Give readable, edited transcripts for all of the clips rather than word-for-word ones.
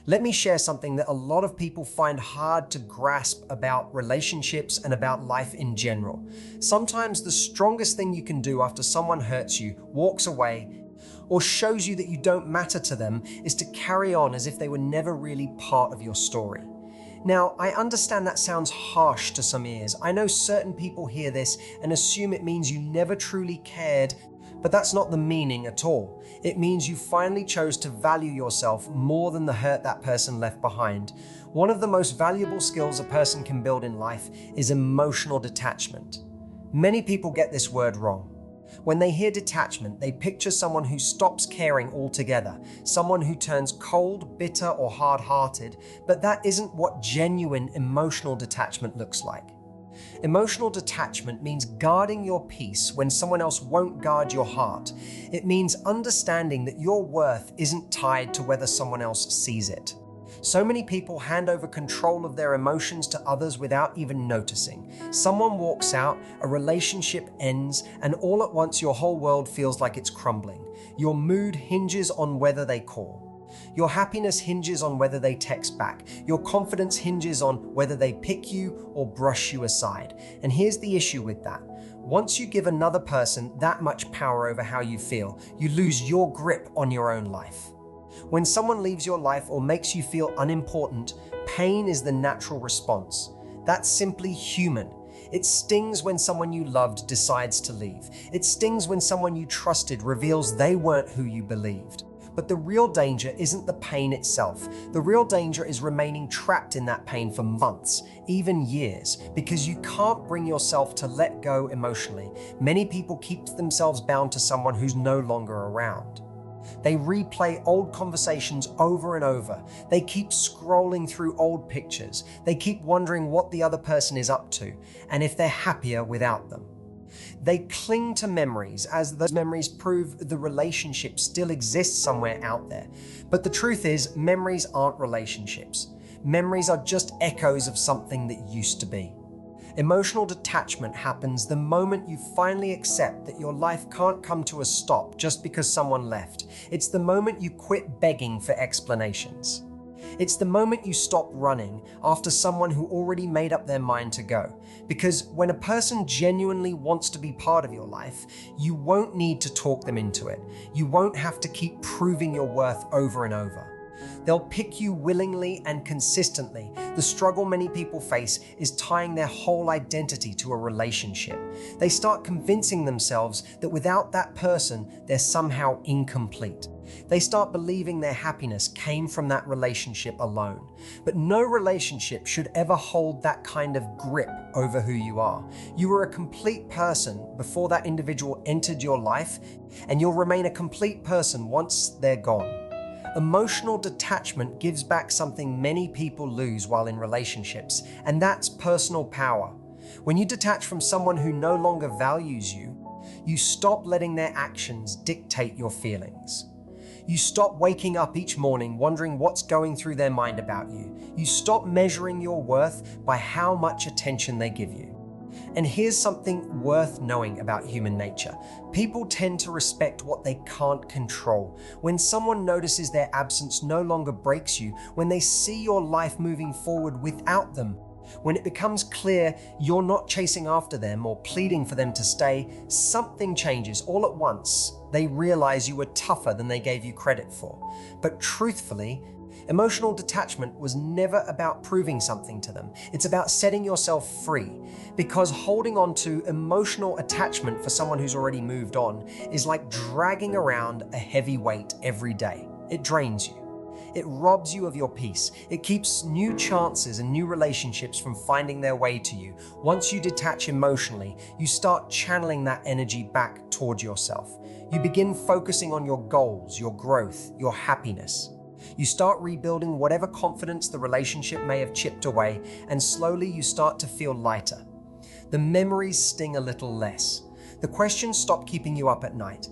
Let me share something that a lot of people find hard to grasp about relationships and about life in general. Sometimes the strongest thing you can do after someone hurts you, walks away, or shows you that you don't matter to them is to carry on as if they were never really part of your story. Now, I understand that sounds harsh to some ears. I know certain people hear this and assume it means you never truly cared, but that's not the meaning at all. It means you finally chose to value yourself more than the hurt that person left behind. One of the most valuable skills a person can build in life is emotional detachment. Many people get this word wrong. When they hear detachment, they picture someone who stops caring altogether, someone who turns cold, bitter, or hard-hearted, but that isn't what genuine emotional detachment looks like. Emotional detachment means guarding your peace when someone else won't guard your heart. It means understanding that your worth isn't tied to whether someone else sees it. So many people hand over control of their emotions to others without even noticing. Someone walks out, a relationship ends, and all at once your whole world feels like it's crumbling. Your mood hinges on whether they call. Your happiness hinges on whether they text back. Your confidence hinges on whether they pick you or brush you aside. And here's the issue with that. Once you give another person that much power over how you feel, you lose your grip on your own life. When someone leaves your life or makes you feel unimportant, pain is the natural response. That's simply human. It stings when someone you loved decides to leave. It stings when someone you trusted reveals they weren't who you believed. But the real danger isn't the pain itself. The real danger is remaining trapped in that pain for months, even years, because you can't bring yourself to let go emotionally. Many people keep themselves bound to someone who's no longer around. They replay old conversations over and over. They keep scrolling through old pictures. They keep wondering what the other person is up to and if they're happier without them. They cling to memories as those memories prove the relationship still exists somewhere out there. But the truth is, memories aren't relationships. Memories are just echoes of something that used to be. Emotional detachment happens the moment you finally accept that your life can't come to a stop just because someone left. It's the moment you quit begging for explanations. It's the moment you stop running after someone who already made up their mind to go. Because when a person genuinely wants to be part of your life, you won't need to talk them into it. You won't have to keep proving your worth over and over. They'll pick you willingly and consistently. The struggle many people face is tying their whole identity to a relationship. They start convincing themselves that without that person, they're somehow incomplete. They start believing their happiness came from that relationship alone. But no relationship should ever hold that kind of grip over who you are. You were a complete person before that individual entered your life, and you'll remain a complete person once they're gone. Emotional detachment gives back something many people lose while in relationships, and that's personal power. When you detach from someone who no longer values you, you stop letting their actions dictate your feelings. You stop waking up each morning wondering what's going through their mind about you. You stop measuring your worth by how much attention they give you. And here's something worth knowing about human nature. People tend to respect what they can't control. When someone notices their absence no longer breaks you, when they see your life moving forward without them, when it becomes clear you're not chasing after them or pleading for them to stay, something changes all at once. They realize you were tougher than they gave you credit for. But truthfully, emotional detachment was never about proving something to them. It's about setting yourself free, because holding on to emotional attachment for someone who's already moved on is like dragging around a heavy weight every day. It drains you. It robs you of your peace. It keeps new chances and new relationships from finding their way to you. Once you detach emotionally, you start channeling that energy back toward yourself. You begin focusing on your goals, your growth, your happiness. You start rebuilding whatever confidence the relationship may have chipped away, and slowly you start to feel lighter. The memories sting a little less. The questions stop keeping you up at night.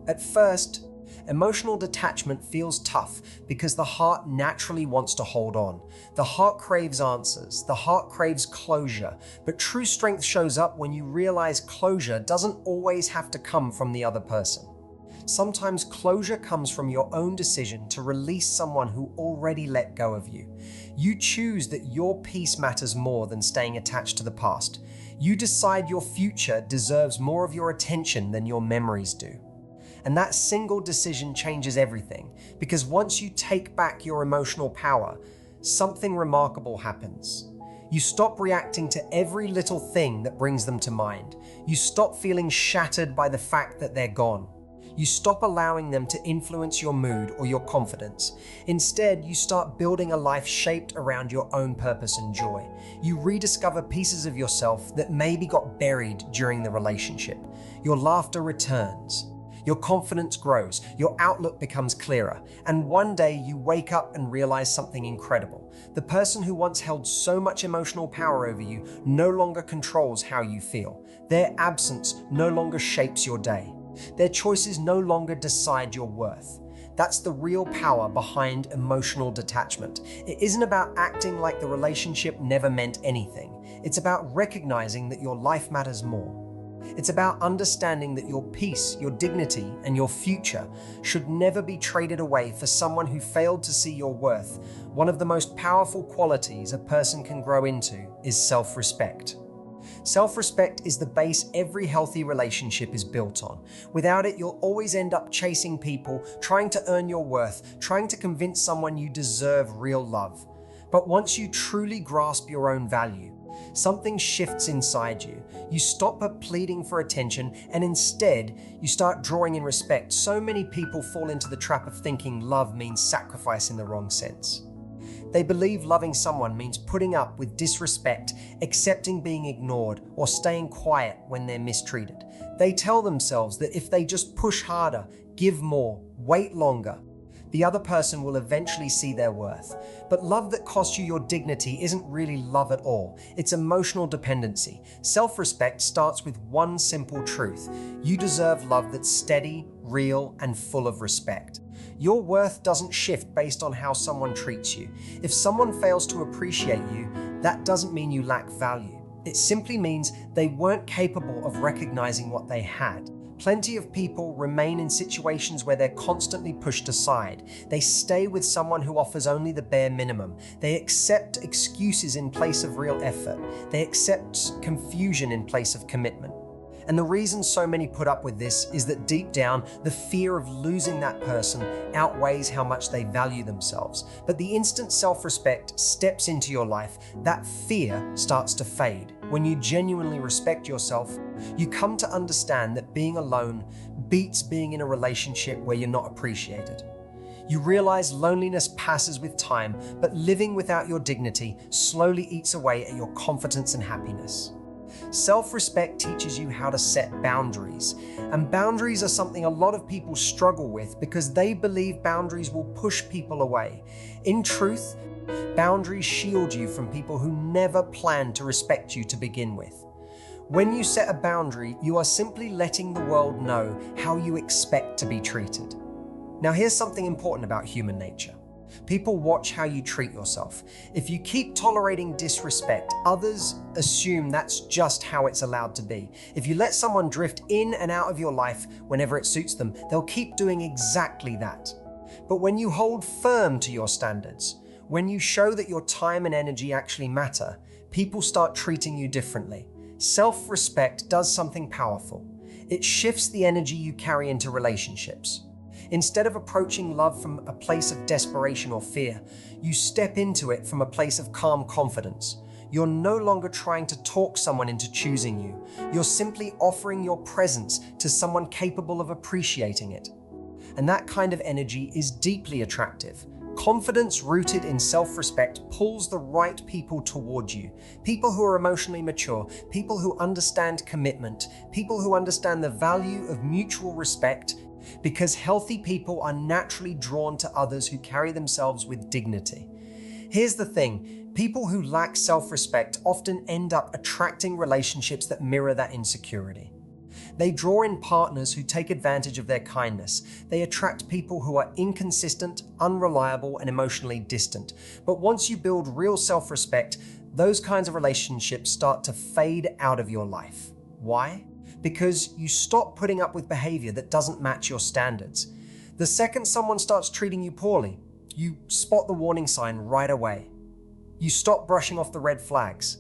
At first, emotional detachment feels tough because the heart naturally wants to hold on. The heart craves answers. The heart craves closure. But true strength shows up when you realize closure doesn't always have to come from the other person. Sometimes closure comes from your own decision to release someone who already let go of you. You choose that your peace matters more than staying attached to the past. You decide your future deserves more of your attention than your memories do. And that single decision changes everything, because once you take back your emotional power, something remarkable happens. You stop reacting to every little thing that brings them to mind. You stop feeling shattered by the fact that they're gone. You stop allowing them to influence your mood or your confidence. Instead, you start building a life shaped around your own purpose and joy. You rediscover pieces of yourself that maybe got buried during the relationship. Your laughter returns. Your confidence grows, your outlook becomes clearer, and one day you wake up and realize something incredible. The person who once held so much emotional power over you no longer controls how you feel. Their absence no longer shapes your day. Their choices no longer decide your worth. That's the real power behind emotional detachment. It isn't about acting like the relationship never meant anything. It's about recognizing that your life matters more. It's about understanding that your peace, your dignity, and your future should never be traded away for someone who failed to see your worth. One of the most powerful qualities a person can grow into is self-respect. Self-respect is the base every healthy relationship is built on. Without it, you'll always end up chasing people, trying to earn your worth, trying to convince someone you deserve real love. But once you truly grasp your own value, something shifts inside you. You stop pleading for attention and instead you start drawing in respect. So many people fall into the trap of thinking love means sacrifice in the wrong sense. They believe loving someone means putting up with disrespect, accepting being ignored, or staying quiet when they're mistreated. They tell themselves that if they just push harder, give more, wait longer, the other person will eventually see their worth. But love that costs you your dignity isn't really love at all. It's emotional dependency. Self-respect starts with one simple truth. You deserve love that's steady, real, and full of respect. Your worth doesn't shift based on how someone treats you. If someone fails to appreciate you, that doesn't mean you lack value. It simply means they weren't capable of recognizing what they had. Plenty of people remain in situations where they're constantly pushed aside. They stay with someone who offers only the bare minimum. They accept excuses in place of real effort. They accept confusion in place of commitment. And the reason so many put up with this is that deep down, the fear of losing that person outweighs how much they value themselves. But the instant self-respect steps into your life, that fear starts to fade. When you genuinely respect yourself, you come to understand that being alone beats being in a relationship where you're not appreciated. You realize loneliness passes with time, but living without your dignity slowly eats away at your confidence and happiness. Self-respect teaches you how to set boundaries, and boundaries are something a lot of people struggle with because they believe boundaries will push people away. In truth, boundaries shield you from people who never planned to respect you to begin with. When you set a boundary, you are simply letting the world know how you expect to be treated. Now, here's something important about human nature. People watch how you treat yourself. If you keep tolerating disrespect, others assume that's just how it's allowed to be. If you let someone drift in and out of your life whenever it suits them, they'll keep doing exactly that. But when you hold firm to your standards, when you show that your time and energy actually matter, people start treating you differently. Self-respect does something powerful. It shifts the energy you carry into relationships. Instead of approaching love from a place of desperation or fear, you step into it from a place of calm confidence. You're no longer trying to talk someone into choosing you. You're simply offering your presence to someone capable of appreciating it. And that kind of energy is deeply attractive. Confidence rooted in self-respect pulls the right people toward you. People who are emotionally mature, people who understand commitment, people who understand the value of mutual respect, because healthy people are naturally drawn to others who carry themselves with dignity. Here's the thing, people who lack self-respect often end up attracting relationships that mirror that insecurity. They draw in partners who take advantage of their kindness. They attract people who are inconsistent, unreliable, and emotionally distant. But once you build real self-respect, those kinds of relationships start to fade out of your life. Why? because you stop putting up with behavior that doesn't match your standards. The second someone starts treating you poorly, you spot the warning sign right away. You stop brushing off the red flags.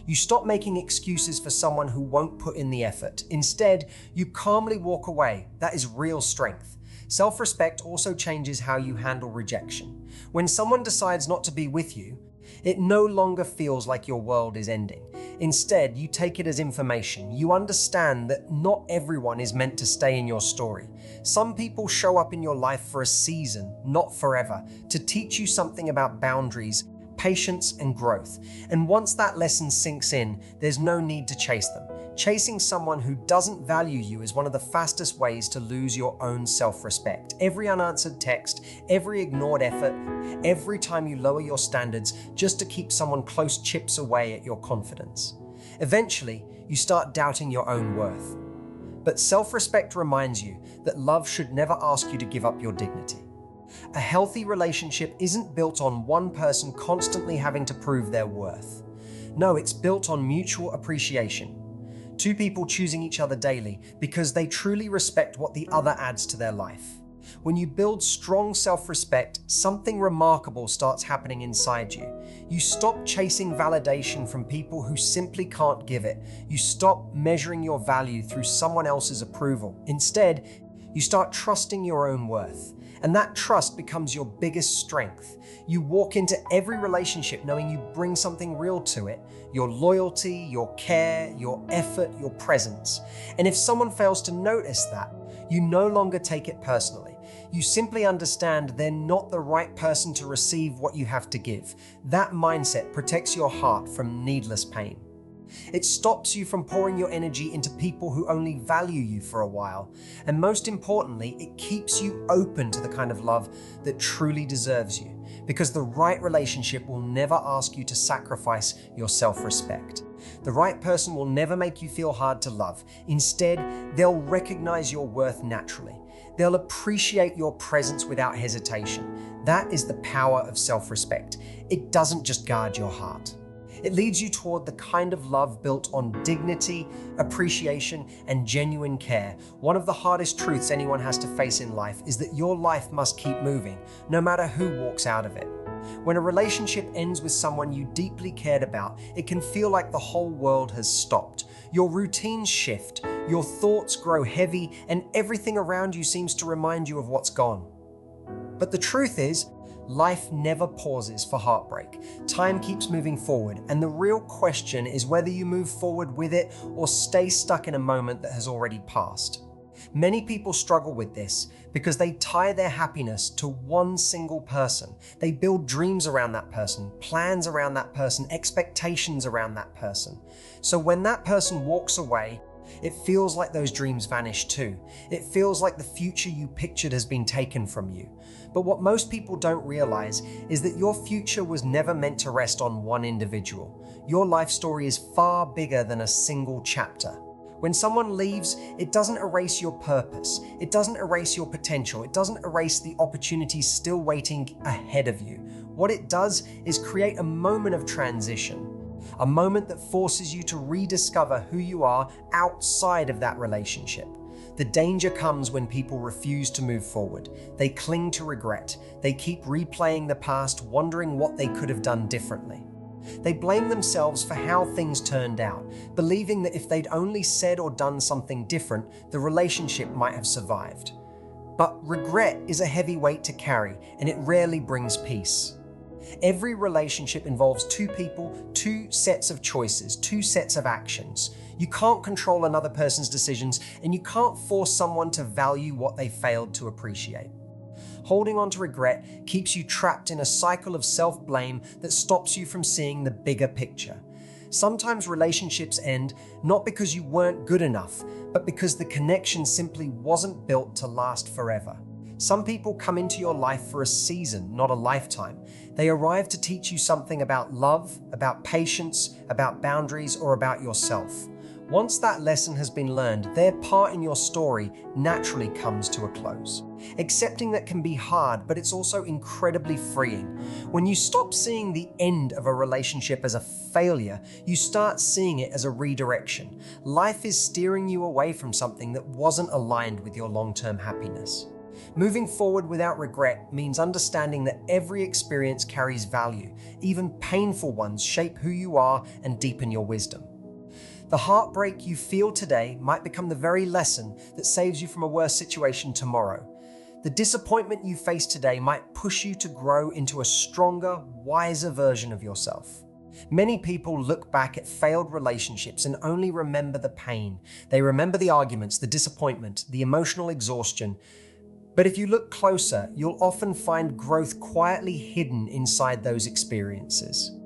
You stop making excuses for someone who won't put in the effort. Instead, you calmly walk away. That is real strength. Self-respect also changes how you handle rejection. When someone decides not to be with you, it no longer feels like your world is ending. Instead, you take it as information. You understand that not everyone is meant to stay in your story. Some people show up in your life for a season, not forever, to teach you something about boundaries, patience, and growth. And once that lesson sinks in, there's no need to chase them. Chasing someone who doesn't value you is one of the fastest ways to lose your own self-respect. Every unanswered text, every ignored effort, every time you lower your standards just to keep someone close chips away at your confidence. Eventually, you start doubting your own worth. But self-respect reminds you that love should never ask you to give up your dignity. A healthy relationship isn't built on one person constantly having to prove their worth. No, it's built on mutual appreciation. Two people choosing each other daily because they truly respect what the other adds to their life. When you build strong self-respect, something remarkable starts happening inside you. You stop chasing validation from people who simply can't give it. You stop measuring your value through someone else's approval. Instead, you start trusting your own worth. And that trust becomes your biggest strength. You walk into every relationship knowing you bring something real to it. Your loyalty, your care, your effort, your presence. And if someone fails to notice that, you no longer take it personally. You simply understand they're not the right person to receive what you have to give. That mindset protects your heart from needless pain. It stops you from pouring your energy into people who only value you for a while. And most importantly, it keeps you open to the kind of love that truly deserves you. Because the right relationship will never ask you to sacrifice your self-respect. The right person will never make you feel hard to love. Instead, they'll recognize your worth naturally. They'll appreciate your presence without hesitation. That is the power of self-respect. It doesn't just guard your heart. It leads you toward the kind of love built on dignity, appreciation, and genuine care. One of the hardest truths anyone has to face in life is that your life must keep moving, no matter who walks out of it. When a relationship ends with someone you deeply cared about, it can feel like the whole world has stopped. Your routines shift, your thoughts grow heavy, and everything around you seems to remind you of what's gone. But the truth is, life never pauses for heartbreak. Time keeps moving forward, and the real question is whether you move forward with it or stay stuck in a moment that has already passed. Many people struggle with this because they tie their happiness to one single person. They build dreams around that person, plans around that person, expectations around that person. So when that person walks away, it feels like those dreams vanish too. It feels like the future you pictured has been taken from you. But what most people don't realize is that your future was never meant to rest on one individual. Your life story is far bigger than a single chapter. When someone leaves, it doesn't erase your purpose. It doesn't erase your potential. It doesn't erase the opportunities still waiting ahead of you. What it does is create a moment of transition. A moment that forces you to rediscover who you are outside of that relationship. The danger comes when people refuse to move forward. They cling to regret. They keep replaying the past, wondering what they could have done differently. They blame themselves for how things turned out, believing that if they'd only said or done something different, the relationship might have survived. But regret is a heavy weight to carry, and it rarely brings peace. Every relationship involves two people, two sets of choices, two sets of actions. You can't control another person's decisions, and you can't force someone to value what they failed to appreciate. Holding on to regret keeps you trapped in a cycle of self-blame that stops you from seeing the bigger picture. Sometimes relationships end not because you weren't good enough, but because the connection simply wasn't built to last forever. Some people come into your life for a season, not a lifetime. They arrive to teach you something about love, about patience, about boundaries, or about yourself. Once that lesson has been learned, their part in your story naturally comes to a close. Accepting that can be hard, but it's also incredibly freeing. When you stop seeing the end of a relationship as a failure, you start seeing it as a redirection. Life is steering you away from something that wasn't aligned with your long-term happiness. Moving forward without regret means understanding that every experience carries value. Even painful ones shape who you are and deepen your wisdom. The heartbreak you feel today might become the very lesson that saves you from a worse situation tomorrow. The disappointment you face today might push you to grow into a stronger, wiser version of yourself. Many people look back at failed relationships and only remember the pain. They remember the arguments, the disappointment, the emotional exhaustion. But if you look closer, you'll often find growth quietly hidden inside those experiences.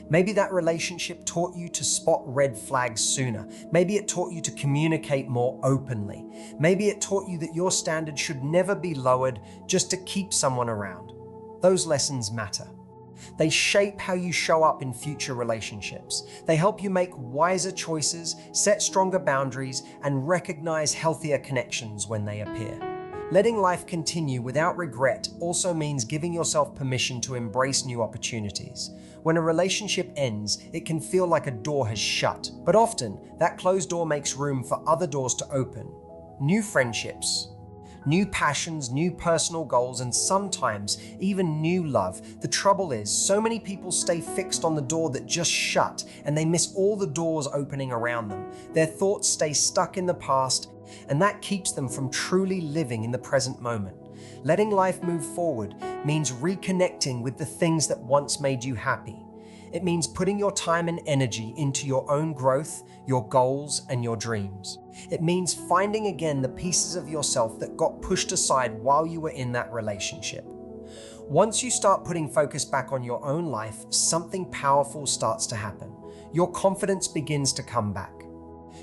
Maybe that relationship taught you to spot red flags sooner. Maybe it taught you to communicate more openly. Maybe it taught you that your standards should never be lowered just to keep someone around. Those lessons matter. They shape how you show up in future relationships. They help you make wiser choices, set stronger boundaries, and recognize healthier connections when they appear. Letting life continue without regret also means giving yourself permission to embrace new opportunities. When a relationship ends, it can feel like a door has shut, but often that closed door makes room for other doors to open. New friendships, new passions, new personal goals, and sometimes even new love. The trouble is, so many people stay fixed on the door that just shut, and they miss all the doors opening around them. Their thoughts stay stuck in the past, and that keeps them from truly living in the present moment. Letting life move forward means reconnecting with the things that once made you happy. It means putting your time and energy into your own growth, your goals, and your dreams. It means finding again the pieces of yourself that got pushed aside while you were in that relationship. Once you start putting focus back on your own life, something powerful starts to happen. Your confidence begins to come back.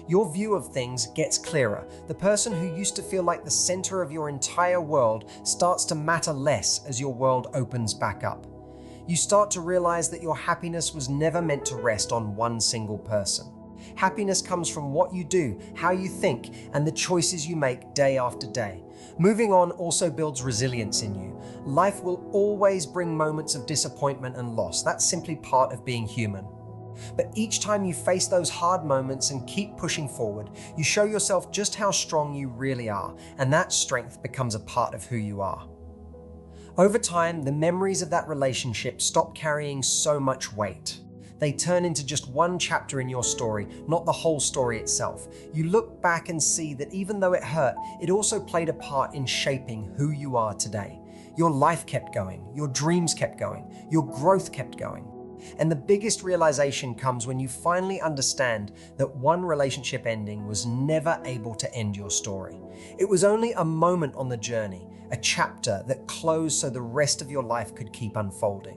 Your view of things gets clearer. The person who used to feel like the center of your entire world starts to matter less as your world opens back up. You start to realize that your happiness was never meant to rest on one single person. Happiness comes from what you do, how you think, and the choices you make day after day. Moving on also builds resilience in you. Life will always bring moments of disappointment and loss. That's simply part of being human. But each time you face those hard moments and keep pushing forward, you show yourself just how strong you really are, and that strength becomes a part of who you are. Over time, the memories of that relationship stop carrying so much weight. They turn into just one chapter in your story, not the whole story itself. You look back and see that even though it hurt, it also played a part in shaping who you are today. Your life kept going, your dreams kept going, your growth kept going. And the biggest realization comes when you finally understand that one relationship ending was never able to end your story. It was only a moment on the journey, a chapter that closed so the rest of your life could keep unfolding.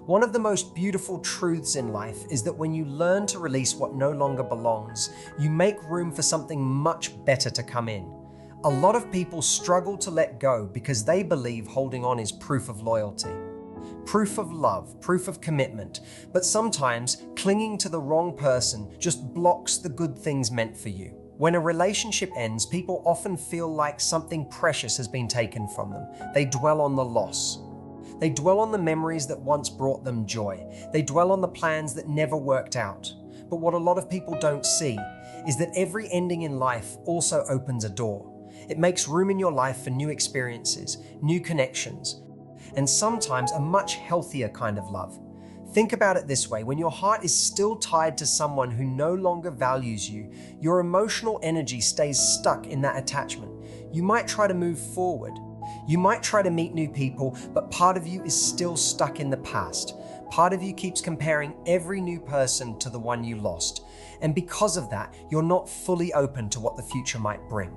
One of the most beautiful truths in life is that when you learn to release what no longer belongs, you make room for something much better to come in. A lot of people struggle to let go because they believe holding on is proof of loyalty. Proof of love, proof of commitment, but sometimes clinging to the wrong person just blocks the good things meant for you. When a relationship ends, people often feel like something precious has been taken from them. They dwell on the loss. They dwell on the memories that once brought them joy. They dwell on the plans that never worked out. But what a lot of people don't see is that every ending in life also opens a door. It makes room in your life for new experiences, new connections, and sometimes a much healthier kind of love. Think about it this way: when your heart is still tied to someone who no longer values you, your emotional energy stays stuck in that attachment. You might try to move forward. You might try to meet new people, but part of you is still stuck in the past. Part of you keeps comparing every new person to the one you lost. And because of that, you're not fully open to what the future might bring.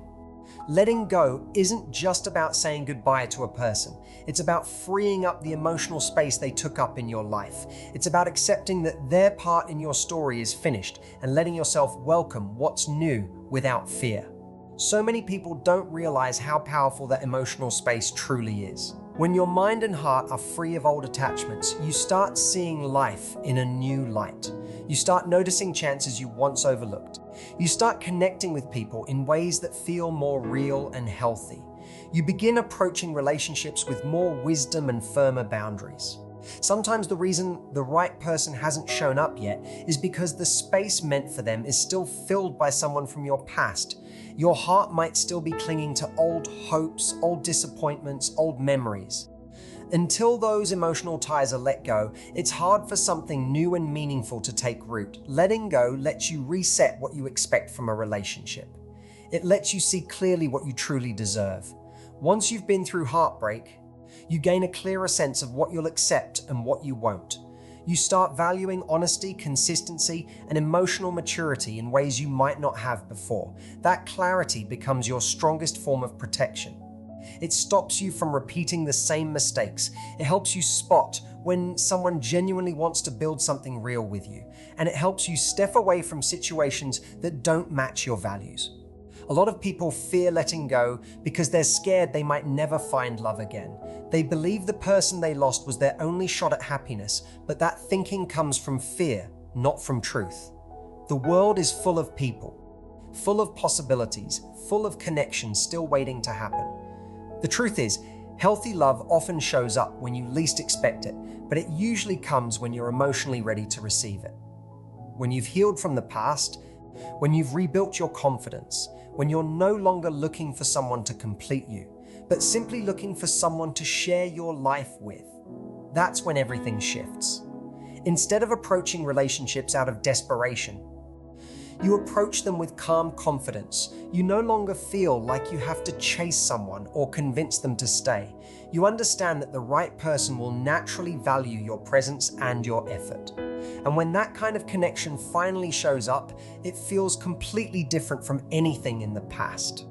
Letting go isn't just about saying goodbye to a person. It's about freeing up the emotional space they took up in your life. It's about accepting that their part in your story is finished and letting yourself welcome what's new without fear. So many people don't realize how powerful that emotional space truly is. When your mind and heart are free of old attachments, you start seeing life in a new light. You start noticing chances you once overlooked. You start connecting with people in ways that feel more real and healthy. You begin approaching relationships with more wisdom and firmer boundaries. Sometimes the reason the right person hasn't shown up yet is because the space meant for them is still filled by someone from your past. Your heart might still be clinging to old hopes, old disappointments, old memories. Until those emotional ties are let go, it's hard for something new and meaningful to take root. Letting go lets you reset what you expect from a relationship. It lets you see clearly what you truly deserve. Once you've been through heartbreak, you gain a clearer sense of what you'll accept and what you won't. You start valuing honesty, consistency, and emotional maturity in ways you might not have before. That clarity becomes your strongest form of protection. It stops you from repeating the same mistakes. It helps you spot when someone genuinely wants to build something real with you, and it helps you step away from situations that don't match your values. A lot of people fear letting go because they're scared they might never find love again. They believe the person they lost was their only shot at happiness, but that thinking comes from fear, not from truth. The world is full of people, full of possibilities, full of connections still waiting to happen. The truth is, healthy love often shows up when you least expect it, but it usually comes when you're emotionally ready to receive it. When you've healed from the past, when you've rebuilt your confidence, when you're no longer looking for someone to complete you, but simply looking for someone to share your life with. That's when everything shifts. Instead of approaching relationships out of desperation, you approach them with calm confidence. You no longer feel like you have to chase someone or convince them to stay. You understand that the right person will naturally value your presence and your effort. And when that kind of connection finally shows up, it feels completely different from anything in the past.